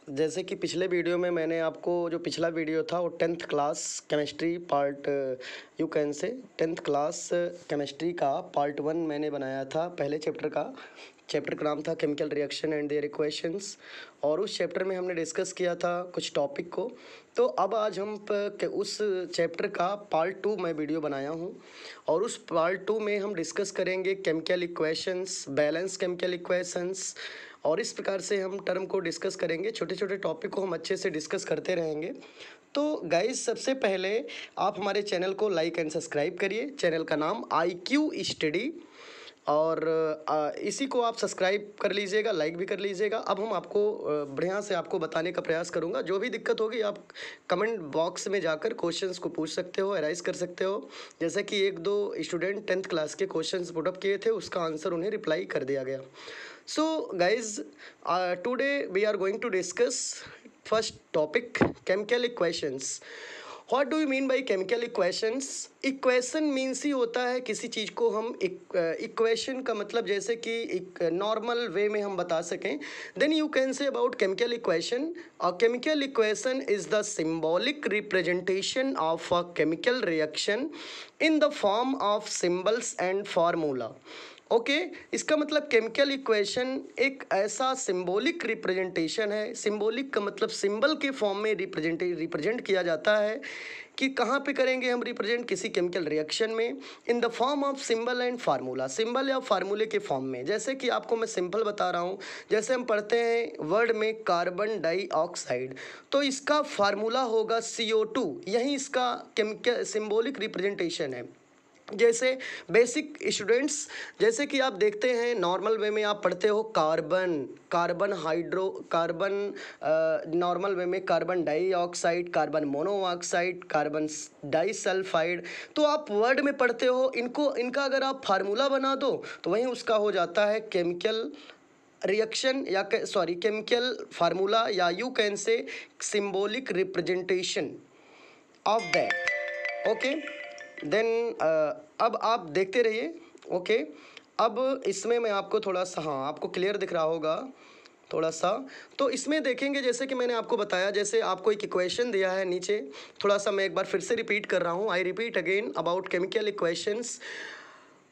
जैसे कि पिछले वीडियो में मैंने आपको जो पिछला वीडियो था वो 10th class chemistry part you can से 10th क्लास केमिस्ट्री का पार्ट 1 मैंने बनाया था। पहले चैप्टर का नाम था chemical reaction and their equations, और उस चैप्टर में हमने डिस्कस किया था कुछ टॉपिक को। तो अब आज हम उस चैप्टर का पार्ट 2 मैं वीडियो बनाया हूँ, और उस पार्ट 2 में हम डिस्कस करेंगे chemical equations, balance chemical equations, और इस प्रकार से हम टर्म को डिस्कस करेंगे। छोटे छोटे टॉपिक को हम अच्छे से डिस्कस करते रहेंगे। तो गाइस, सबसे पहले आप हमारे चैनल को लाइक एंड सब्सक्राइब करिए। चैनल का नाम IQ स्टडी, और इसी को आप सब्सक्राइब कर लीजिएगा, लाइक भी कर लीजिएगा। अब हम आपको बढ़िया से आपको बताने का प्रयास करूंगा। जो भी दिक्कत होगी आप कमेंट बॉक्स में जाकर क्वेश्चंस को पूछ सकते हो, एराइज कर सकते हो। जैसे कि एक दो स्टूडेंट 10th क्लास के क्वेश्चंस पुटअप किए थे, उसका आंसर उन्हें रिप्लाई कर दिया गया। So guys, today we are going to discuss first topic, chemical equations. What do you mean by chemical equations? Equation means ही होता है किसी चीज़ को हम equation का मतलब जैसे कि एक नॉर्मल वे में हम बता सकें। Then you can say about chemical equation. A chemical equation is the symbolic representation of a chemical reaction in the form of symbols and formula. Okay इसका मतलब केमिकल इक्वेशन एक ऐसा सिंबॉलिक रिप्रेजेंटेशन है। Symbolic का मतलब symbol के form में represent किया जाता है कि कहाँ पे करेंगे हम रिप्रेजेंट, किसी केमिकल रिएक्शन में, in the form of symbol and formula, symbol या फार्मूले के फॉर्म में। जैसे कि आपको मैं सिंपल बता रहा हूँ, जैसे हम पढ़ते हैं वर्ड में कार्बन डाइऑक्साइड, तो इसका फार्मूला होगा CO2। यही इसका केमिकल सिंबॉलिक रिप्रेजेंटेशन है। जैसे बेसिक स्टूडेंट्स, जैसे कि आप देखते हैं नॉर्मल वे में आप पढ़ते हो कार्बन नॉर्मल वे में carbon dioxide, carbon monoxide, carbon disulphide, तो आप वर्ड में पढ़ते हो। इनका अगर आप फार्मूला बना दो तो वहीं उसका हो जाता है केमिकल रिएक्शन, या केमिकल फार्मूला, या you can say symbolic representation of that. Okay, then अब आप देखते रहिए। ओके, अब इसमें मैं आपको थोड़ा सा, हाँ आपको क्लियर दिख रहा होगा थोड़ा सा। तो इसमें देखेंगे, जैसे कि मैंने आपको बताया, जैसे आपको एक इक्वेशन दिया है नीचे, थोड़ा सा मैं एक बार फिर से रिपीट कर रहा हूँ। आई repeat again about chemical equations.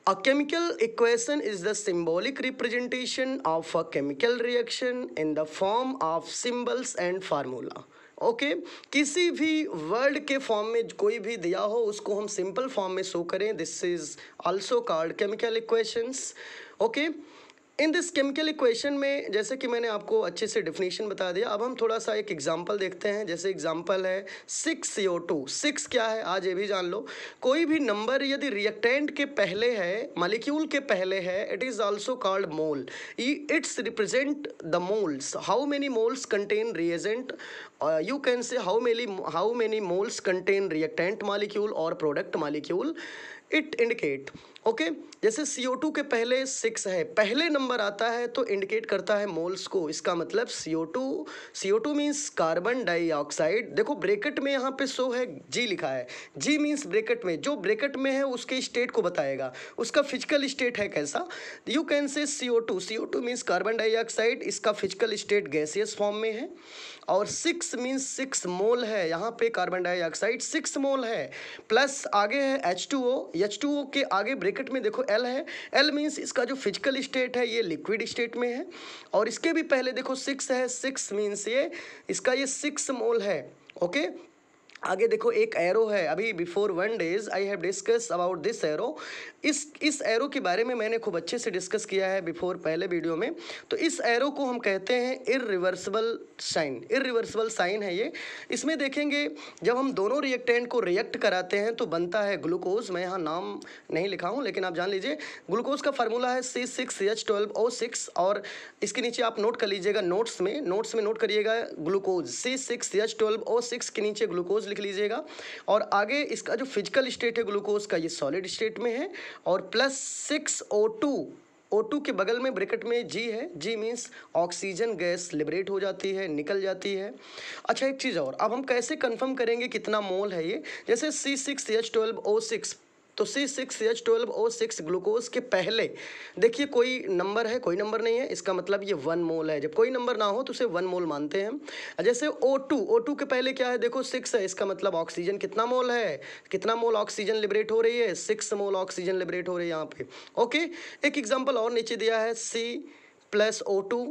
A chemical equation is the symbolic representation of a chemical reaction in the form of symbols and formula. Okay किसी भी वर्ड के फॉर्म में कोई भी दिया हो उसको हम सिंपल फॉर्म में शो करें। This is also called chemical equations. Okay, in this chemical equation में जैसे कि मैंने आपको अच्छे से डेफिनेशन बता दिया। अब हम थोड़ा सा एक एग्जांपल देखते हैं। जैसे एग्जांपल है 6CO2। 6 क्या है आज ये भी जान लो। कोई भी नंबर यदि रिएक्टेंट के पहले है, मॉलिक्यूल के पहले है, it is also called mole. Its represent the moles, how many moles contain reagent, you can say how many moles contain reactant molecule और product molecule it indicate. Okay, जैसे CO2 के पहले 6 है, पहले नंबर आता है तो इंडिकेट करता है मोल्स को। इसका मतलब CO2 मीन्स कार्बन डाइऑक्साइड। देखो ब्रैकेट में यहाँ पे शो है G लिखा है। G मीन्स ब्रैकेट में, जो ब्रैकेट में है उसके स्टेट को बताएगा, उसका फिजिकल स्टेट है कैसा। यू कैन से CO2 मीन्स कार्बन डाइऑक्साइड, इसका फिजिकल स्टेट गैसियस फॉर्म में है। और 6 मीन्स 6 मोल है, यहाँ पे कार्बन डाइऑक्साइड 6 मोल है। प्लस आगे है H2O के आगे ब्रैकेट में देखो L है। L मीन्स इसका जो फिजिकल स्टेट है ये लिक्विड स्टेट में है। और इसके भी पहले देखो 6 है, 6 मीन्स ये इसका ये 6 मोल है। ओके, आगे देखो एक एरो है। अभी before 1 days I have discuss about this arrow. इस एरो के बारे में मैंने खूब अच्छे से डिस्कस किया है बिफोर पहले वीडियो में। तो इस एरो को हम कहते हैं इररिवर्सिबल साइन है ये। इसमें देखेंगे जब हम दोनों रिएक्टेंट को रिएक्ट कराते हैं तो बनता है ग्लूकोज। मैं यहाँ नाम नहीं लिखा हूँ लेकिन आप जान लीजिए। ग्लूकोज का फार्मूला है C6H12O6, और इसके नीचे आप नोट कर लीजिएगा, नोट्स में नोट करिएगा ग्लूकोज C6H12O6 के नीचे ग्लूकोज लिख लीजिएगा। और आगे इसका जो फिजिकल स्टेट है ग्लूकोज का ये सॉलिड स्टेट में है। और प्लस 6O2 के बगल में ब्रैकेट में G है। G means oxygen gas liberate हो जाती है, निकल जाती है। अच्छा एक चीज़ और, अब हम कैसे कंफर्म करेंगे कितना मोल है ये। जैसे C6H12O6 तो C6H12O6 ग्लूकोज के पहले देखिए कोई नंबर है, कोई नंबर नहीं है, इसका मतलब ये 1 मोल है। जब कोई नंबर ना हो तो उसे 1 मोल मानते हैं हम। जैसे O2 के पहले क्या है, देखो 6 है, इसका मतलब ऑक्सीजन कितना मोल है, कितना मोल ऑक्सीजन लिबरेट हो रही है, 6 मोल ऑक्सीजन लिबरेट हो रही है यहाँ पे। ओके, एक एग्जाम्पल और नीचे दिया है C+O2।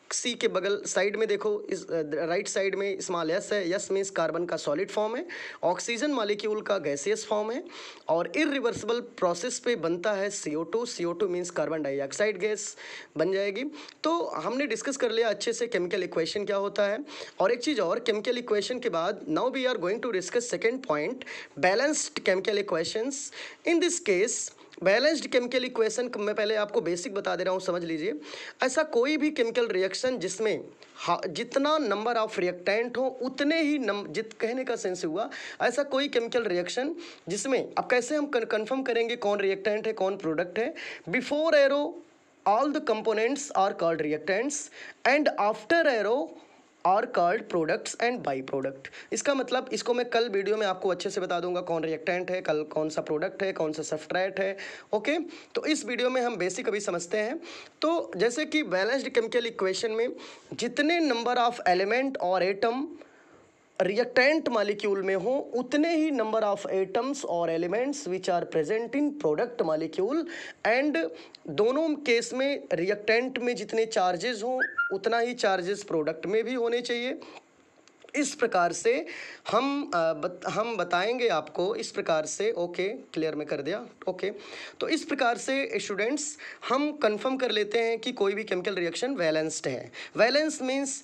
सी के बगल साइड में देखो, इस राइट साइड में स्मॉल एस है, यस मीन्स कार्बन का सॉलिड फॉर्म है, ऑक्सीजन मॉलिक्यूल का गैसियस फॉर्म है, और इरिवर्सिबल प्रोसेस पे बनता है CO2। CO2 means carbon dioxide gas बन जाएगी। तो हमने डिस्कस कर लिया अच्छे से केमिकल इक्वेशन क्या होता है। और एक चीज़ और, केमिकल इक्वेशन के बाद now we are going to discuss second point, balanced chemical equations. In this case balanced chemical equation मैं पहले आपको बेसिक बता दे रहा हूँ, समझ लीजिए। ऐसा कोई भी केमिकल रिएक्शन जिसमें जितना नंबर ऑफ रिएक्टेंट हो उतने ही कहने का सेंस हुआ, ऐसा कोई केमिकल रिएक्शन जिसमें, अब कैसे हम कंफर्म करेंगे कौन रिएक्टेंट है कौन प्रोडक्ट है। Before arrow all the components are called reactants and after arrow are called products and by product. इसका मतलब, इसको मैं कल वीडियो में आपको अच्छे से बता दूंगा कौन रिएक्टेंट है, कल कौन सा प्रोडक्ट है, कौन सा सब्सट्रेट है। ओके, तो इस वीडियो में हम बेसिक अभी समझते हैं। तो जैसे कि बैलेंस्ड केमिकल इक्वेशन में जितने नंबर ऑफ एलिमेंट और एटम रिएक्टेंट मॉलिक्यूल में हो उतने ही नंबर ऑफ एटम्स और elements which are present in product molecule, and दोनों केस में रिएक्टेंट में जितने चार्जेस हों उतना ही चार्जेस प्रोडक्ट में भी होने चाहिए। इस प्रकार से हम बताएंगे आपको इस प्रकार से। ओके, क्लियर में कर दिया। ओके, तो इस प्रकार से स्टूडेंट्स हम कंफर्म कर लेते हैं कि कोई भी केमिकल रिएक्शन बैलेंस्ड है। बैलेंस मीन्स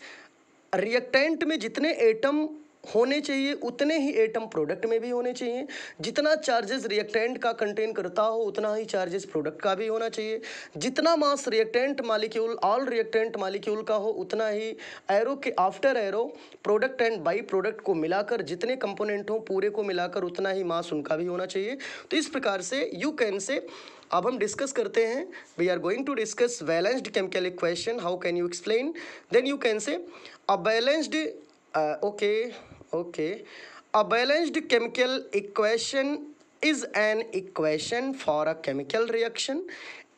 रिएक्टेंट में जितने एटम होने चाहिए उतने ही एटम प्रोडक्ट में भी होने चाहिए, जितना चार्जेस रिएक्टेंट का कंटेन करता हो उतना ही चार्जेस प्रोडक्ट का भी होना चाहिए, जितना mass reactant molecule all reactant molecule का हो उतना ही एरो के after arrow product and by product को मिलाकर जितने कंपोनेंट हो पूरे को मिलाकर उतना ही मास उनका भी होना चाहिए। तो इस प्रकार से यू कैन से, अब हम डिस्कस करते हैं, we are going to discuss balanced chemical equation. How can you explain? Then you can say a balanced a balanced chemical equation is an equation for a chemical reaction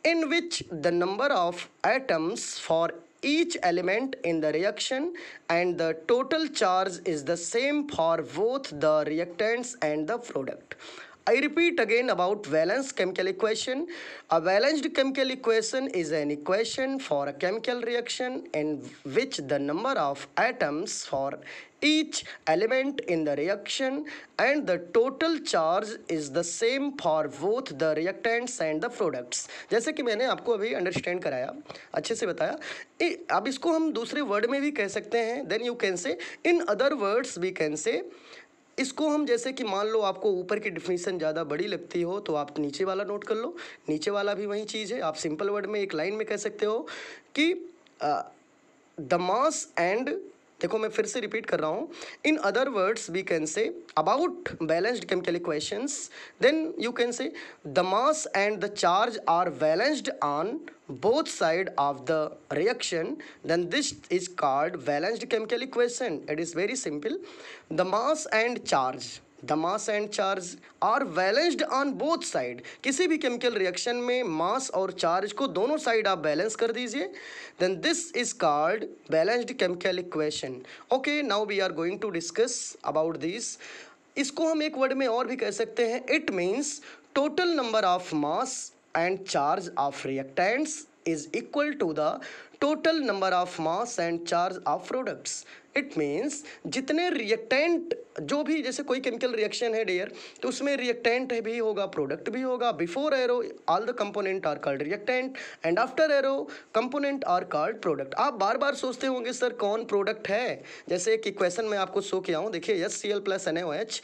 in which the number of atoms for each element in the reaction and the total charge is the same for both the reactants and the product. I repeat again about balanced chemical equation. A balanced chemical equation is an equation for a chemical reaction in which the number of atoms for each element in the reaction and the total charge is the same for both the reactants and the products. जैसे कि मैंने आपको अभी understand कराया, अच्छे से बताया, अब इसको हम दूसरे वर्ड में भी कह सकते हैं। Then you can say, in other words we can say, इसको हम जैसे कि मान लो आपको ऊपर की डिफिनीशन ज़्यादा बड़ी लगती हो तो आप नीचे वाला नोट कर लो, नीचे वाला भी वही चीज़ है। आप सिंपल वर्ड में एक लाइन में कह सकते हो कि द मास एंड, देखो मैं फिर से रिपीट कर रहा हूँ, in other words we can say about balanced chemical equations, then you can say the mass and the charge are balanced on both side of the reaction, then this is called balanced chemical equation. It is very simple. The mass and charge are balanced on both side. किसी भी chemical reaction में मास और charge को दोनों side आप balance कर दीजिए, then this is called balanced chemical equation. Okay, now we are going to discuss about this. इसको हम एक वर्ड में और भी कह सकते हैं, it means total number of mass and charge of reactants is equal to the total number of mass and charge of products. It means जितने रिएक्टेंट, जो भी जैसे कोई केमिकल रिएक्शन है डियर, तो उसमें रिएक्टेंट भी होगा प्रोडक्ट भी होगा। Before arrow all the component are called reactant and after arrow component are called product. आप बार बार सोचते होंगे सर कौन प्रोडक्ट है, जैसे एक इक्वेशन में आपको शो किया हूँ, देखिए HCl+NaOH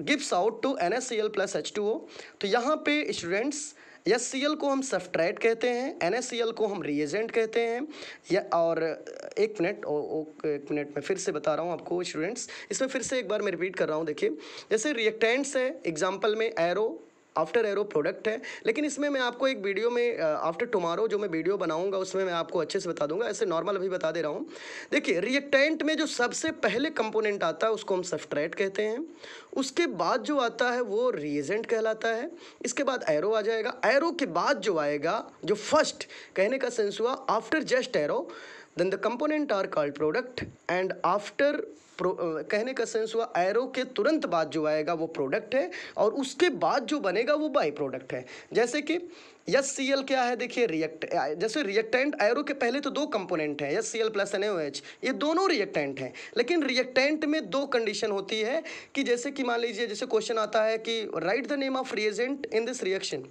gives out to NaCl+H2O। तो यहाँ पे स्टूडेंट्स HCl को हम सब्सट्रेट कहते हैं, NaCl को हम रिएजेंट कहते हैं, या और एक मिनट मैं फिर से बता रहा हूँ आपको स्टूडेंट्स, इसमें फिर से एक बार मैं रिपीट कर रहा हूँ। देखिए जैसे रिएक्टेंट्स है, एग्जांपल में एरो आफ्टर एरो प्रोडक्ट है, लेकिन इसमें मैं आपको एक वीडियो में आफ्टर टुमारो जो मैं वीडियो बनाऊंगा उसमें मैं आपको अच्छे से बता दूंगा, ऐसे नॉर्मल अभी बता दे रहा हूँ। देखिए रिएक्टेंट में जो सबसे पहले कंपोनेंट आता है उसको हम सब्सट्रेट कहते हैं, उसके बाद जो आता है वो रिएजेंट कहलाता है, इसके बाद एरो आ जाएगा, एरो के बाद जो आएगा जो फर्स्ट, कहने का सेंस हुआ after just arrow then the component are called product, and after कहने का सेंस हुआ एरो के तुरंत बाद जो आएगा वो प्रोडक्ट है, और उसके बाद जो बनेगा वो बाई प्रोडक्ट है। जैसे कि HCl क्या है, देखिए जैसे रिएक्टेंट एरो के पहले तो दो कंपोनेंट हैं HCl प्लस NaOH, ये दोनों रिएक्टेंट हैं, लेकिन रिएक्टेंट में दो कंडीशन होती है कि जैसे कि मान लीजिए जैसे क्वेश्चन आता है कि right the name of reagent in this reaction,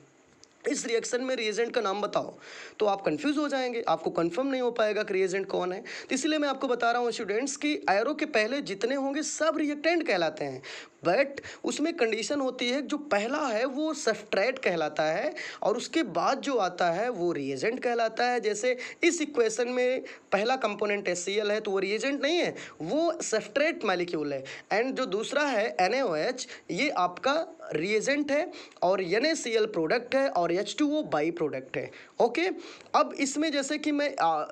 इस रिएक्शन में रिएजेंट का नाम बताओ, तो आप कंफ्यूज हो जाएंगे, आपको कंफर्म नहीं हो पाएगा कि रिएजेंट कौन है। तो इसलिए मैं आपको बता रहा हूँ स्टूडेंट्स कि एरो के पहले जितने होंगे सब रिएक्टेंट कहलाते हैं, बट उसमें कंडीशन होती है जो पहला है वो सब्सट्रेट कहलाता है और उसके बाद जो आता है वो रिएजेंट कहलाता है। जैसे इस इक्वेशन में पहला कंपोनेंट HCl है तो वो रिएजेंट नहीं है, वो सब्सट्रेट मॉलिक्यूल है, एंड जो दूसरा है NaOH ये आपका रिएजेंट है और NaCl प्रोडक्ट है और H2O बाई प्रोडक्ट है। ओके, अब इसमें जैसे कि मैं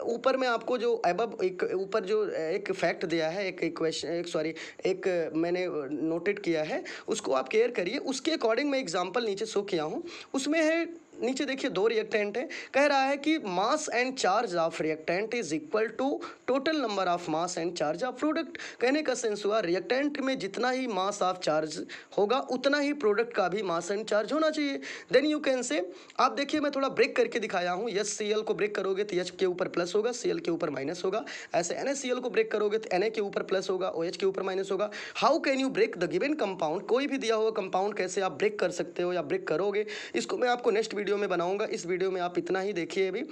ऊपर में आपको जो अबव एक ऊपर जो एक फैक्ट दिया है, एक इक्वेशन एक मैंने नोटेड किया है, उसको आप केयर करिए, उसके अकॉर्डिंग मैं एग्जांपल नीचे शो किया हूँ। उसमें है नीचे देखिए दो रिएक्टेंट है, कह रहा है कि mass and charge of reactant is equal to total number of mass and charge of product. कहने का सेंस हुआ रिएक्टेंट में जितना ही मास ऑफ चार्ज होगा उतना ही प्रोडक्ट का भी मास एंड चार्ज होना चाहिए। देन यू कैन से, आप देखिए मैं थोड़ा ब्रेक करके दिखाया हूँ, HCl को ब्रेक करोगे तो H के ऊपर प्लस होगा, Cl के ऊपर माइनस होगा, ऐसे NaCl को ब्रेक करोगे तो Na के ऊपर प्लस होगा, OH के ऊपर माइनस होगा। How can you break the given compound, कोई भी दिया हुआ कंपाउंड कैसे आप ब्रेक कर सकते हो या ब्रेक करोगे, इसको मैं आपको नेक्स्ट वीडियो में बनाऊंगा। इस वीडियो में आप इतना ही देखिए, अभी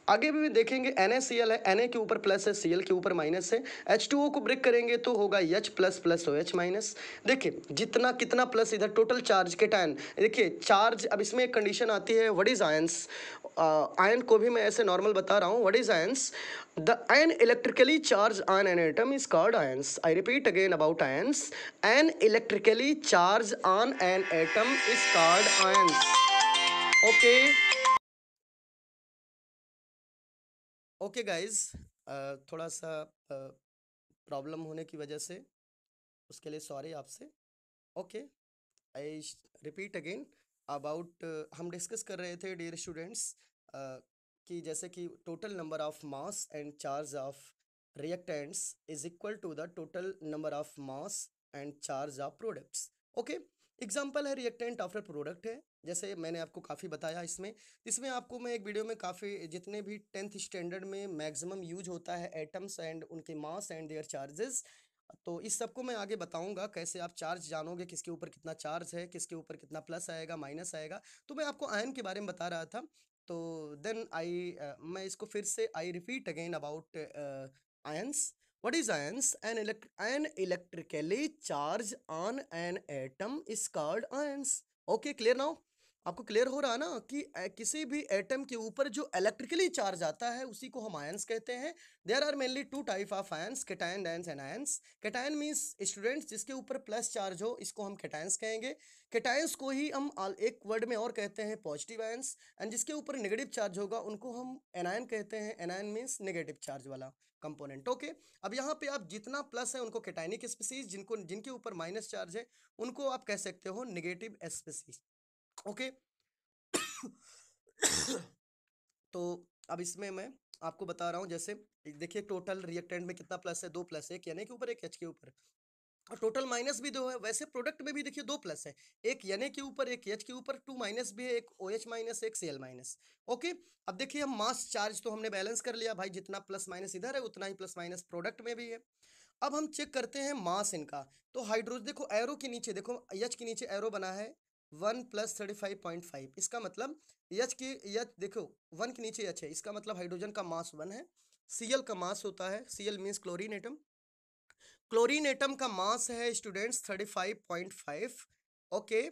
आगे भी देखेंगे। NaCl है, Na के ऊपर प्लस है, Cl के ऊपर माइनस है, H2O को ब्रेक करेंगे तो होगा H plus plus OH minus. देखिए जितना कितना प्लस इधर टोटल चार्ज के टाइम, देखिए चार्ज, अब इसमें एक कंडीशन आती है व्हाट इज आयंस, आयन को भी मैं ऐसे नॉर्मल बता रहा हूँ, what is ions, the ion electrically charge on an atom is called ions. I repeat again about ions, an electrically charge on an atom is called ions. Okay okay guys, थोड़ा सा problem होने की वजह से उसके लिए sorry आपसे। Okay, I repeat again about, हम डिस्कस कर रहे थे डियर स्टूडेंट्स कि जैसे कि total number of mass and charge of reactants is equal to the total number of mass and charge of products. Okay, example है reactant after product है, जैसे मैंने आपको काफ़ी बताया इसमें इसमें आपको मैं एक वीडियो में काफ़ी जितने भी 10th स्टैंडर्ड में मैक्सिमम यूज होता है एटम्स एंड उनके मास एंड देयर चार्जेस, तो इस सबको मैं आगे बताऊंगा कैसे आप चार्ज जानोगे, किसके ऊपर कितना चार्ज है, किसके ऊपर कितना प्लस आएगा माइनस आएगा। तो मैं आपको आयन के बारे में बता रहा था, तो देन मैं इसको फिर से आई repeat again about ions. What is ions? An electrically charge on an atom is called ions. Okay, clear now? आपको क्लियर हो रहा ना कि किसी भी एटम के ऊपर जो इलेक्ट्रिकली चार्ज आता है उसी को हम आयंस कहते हैं। There are mainly two type of ions, cation ions and ions. Cation means students जिसके ऊपर प्लस चार्ज हो, इसको हम कैटायंस कहेंगे। कैटायंस को ही हम एक वर्ड में और कहते हैं पॉजिटिव आयंस, एंड जिसके ऊपर नेगेटिव चार्ज होगा उनको हम एनायन कहते हैं। एनायन मींस नेगेटिव चार्ज वाला कंपोनेंट। ओके, अब यहाँ पे आप जितना प्लस है उनको कैटायनिक स्पीसीज, जिनके ऊपर माइनस चार्ज है उनको आप कह सकते हो नेगेटिव स्पीसीज। ओके तो अब इसमें मैं आपको बता रहा हूँ, जैसे देखिए टोटल रिएक्टेंट में कितना प्लस है, दो प्लस है, एक Na के ऊपर एक H के ऊपर, और टोटल माइनस भी दो है। वैसे प्रोडक्ट में भी देखिए दो प्लस है, एक Na के ऊपर एक H के ऊपर, टू माइनस भी है, एक OH माइनस एक Cl माइनस। ओके, अब देखिए हम मास चार्ज तो हमने बैलेंस कर लिया भाई, जितना प्लस माइनस इधर है उतना ही प्लस माइनस प्रोडक्ट में भी है। अब हम चेक करते हैं मास इनका, तो हाइड्रोजन देखो एरो के नीचे देखो, H के नीचे एरो बना है 1 + 35.5, इसका मतलब H देखो 1 के नीचे H है, इसका मतलब हाइड्रोजन का मास 1 है। Cl का मास होता है, Cl means chlorine atom, chlorine atom का मास है स्टूडेंट्स 35.5। ओके,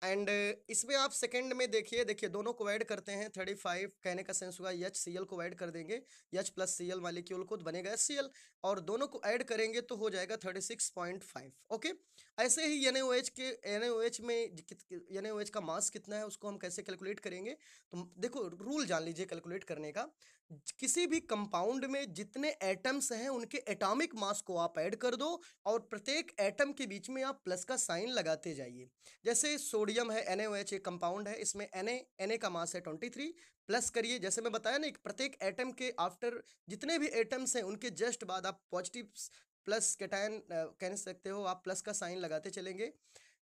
एंड इसमें आप सेकंड में देखिए दोनों को ऐड करते हैं 35, कहने का सेंस हुआ एच सी एल को ऐड कर देंगे, H plus C L molecule को, तो बनेगा एच सी एल, और दोनों को ऐड करेंगे तो हो जाएगा 36.5। ओके, ऐसे ही NaOH के NaOH में NaOH का मास कितना है उसको हम कैसे कैलकुलेट करेंगे, तो देखो रूल जान लीजिए कैलकुलेट करने का। किसी भी कंपाउंड में जितने एटम्स हैं उनके एटॉमिक मास को आप ऐड कर दो और प्रत्येक एटम के बीच में आप प्लस का साइन लगाते जाइए। जैसे सोडियम है, NaOH एक कंपाउंड है, इसमें Na का मास है 23, प्लस करिए, जैसे मैं बताया ना, प्रत्येक एटम के आफ्टर जितने भी एटम्स हैं उनके जस्ट बाद आप पॉजिटिव प्लस कैटायन कह सकते हो, आप प्लस का साइन लगाते चलेंगे।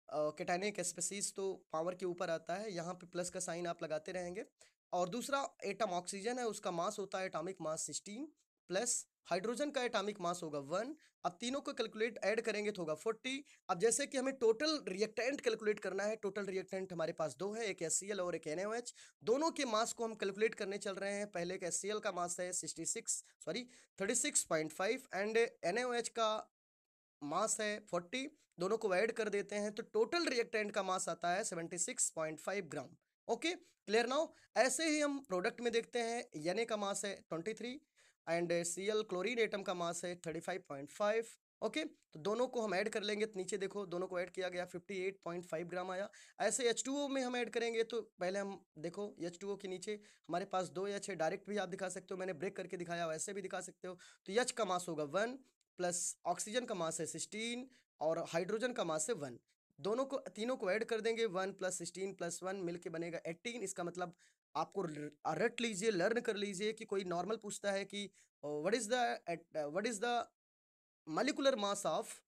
कैटायनिक स्पीसीज तो पावर के ऊपर आता है, यहाँ पे प्लस का साइन आप लगाते रहेंगे। और दूसरा एटम ऑक्सीजन है, उसका मास होता है एटॉमिक मास 16, प्लस हाइड्रोजन का एटॉमिक मास होगा 1। अब तीनों को कैलकुलेट ऐड करेंगे तो होगा 40। अब जैसे कि हमें टोटल रिएक्टेंट कैलकुलेट करना है, टोटल रिएक्टेंट हमारे पास दो है, एक HCl और एक NaOH। दोनों के मास को हम कैलकुलेट करने चल रहे हैं। पहले एक HCl का मास है 36.5 एंड NaOH का मास है 40, दोनों को ऐड कर देते हैं तो टोटल रिएक्टेंट का मास आता है 76.5 ग्राम। Okay, clear now. ऐसे ही हम प्रोडक्ट में देखते हैं, Na का मास है 23 एंड Cl क्लोरीन एटम का मास है 35.5। ओके, तो दोनों को हम ऐड कर लेंगे, तो नीचे देखो दोनों को ऐड किया गया 58.5 ग्राम आया। ऐसे H2O में हम ऐड करेंगे तो पहले हम देखो H2O के नीचे हमारे पास 2 H है, डायरेक्ट भी आप दिखा सकते हो, मैंने ब्रेक करके दिखाया, वैसे भी दिखा सकते हो। तो H का मास होगा 1, प्लस ऑक्सीजन का मास है 16 और हाइड्रोजन का मास है 1। दोनों को तीनों को ऐड कर देंगे, 1 प्लस 16 प्लस 1 मिलके बनेगा 18। इसका मतलब आपको रट लीजिए, लर्न कर लीजिए कि कोई नॉर्मल पूछता है कि what is the molecular mass of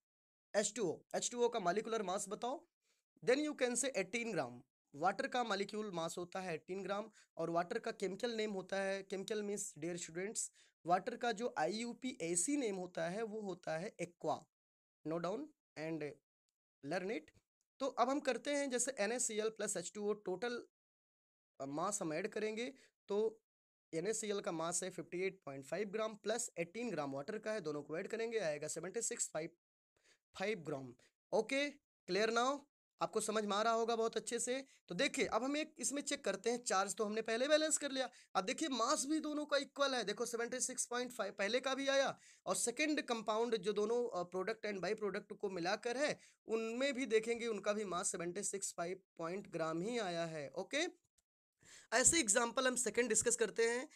H2O, H2O का मॉलिक्यूलर मास बताओ, देन यू कैन से 18 ग्राम। वाटर का मॉलिक्यूल मास होता है 18 ग्राम और वाटर का केमिकल नेम होता है, chemical means dear students, water का जो IUPAC नेम होता है वो होता है aqua. Note down and learn it. तो अब हम करते हैं जैसे NaCl plus H2O, total mass हम ऐड करेंगे तो NaCl का मास है 58.5 ग्राम प्लस 18 ग्राम वाटर का है, दोनों को ऐड करेंगे आएगा 76.5 ग्राम। ओके, क्लियर नाउ, आपको समझ में आ रहा होगा बहुत अच्छे से। तो देखिए अब हम एक इसमें चेक करते हैं, चार्ज तो हमने पहले बैलेंस कर लिया, अब देखिए मास भी दोनों का इक्वल है, देखो 76.5 पहले का भी आया और सेकंड कंपाउंड जो दोनों प्रोडक्ट एंड बाई प्रोडक्ट को मिलाकर है उनमें भी देखेंगे उनका भी मास 76.5 पॉइंट ग्राम ही आया है। ओके, ऐसे एग्जाम्पल हम सेकंड डिस्कस करते हैं।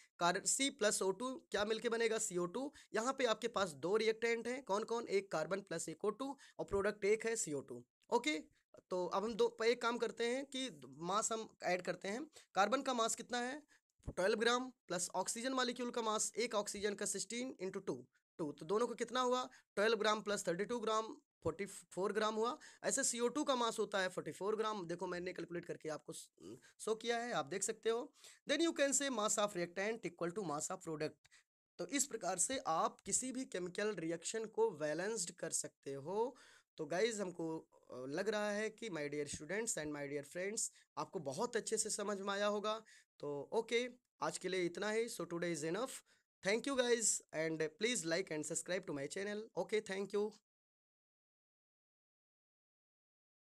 C प्लस O2 क्या मिलके बनेगा CO2। यहाँ पे आपके पास दो रिएक्टेंट हैं, कौन कौन, एक कार्बन प्लस एक O2 और प्रोडक्ट एक है CO2। ओके, तो अब हम दो एक काम करते हैं कि मास हम ऐड करते हैं। कार्बन का मास कितना है 12 ग्राम प्लस ऑक्सीजन मॉलिक्यूल का मास, एक ऑक्सीजन का 16 इंटू 2, तो दोनों को कितना हुआ 12 ग्राम प्लस 32 ग्राम 44 ग्राम हुआ। ऐसे CO2 का मास होता है 44 ग्राम, देखो मैंने कैलकुलेट करके आपको शो किया है, आप देख सकते हो। Then you can say mass of reactant equal to mass of product. तो इस प्रकार से आप किसी भी केमिकल रिएक्शन को बैलेंस्ड कर सकते हो। तो गाइज हमको लग रहा है कि my dear students and my dear friends आपको बहुत अच्छे से समझ में आया होगा। तो ओके, आज के लिए इतना ही, so today is enough. Thank you guys and please like and subscribe to my channel. Okay, thank you.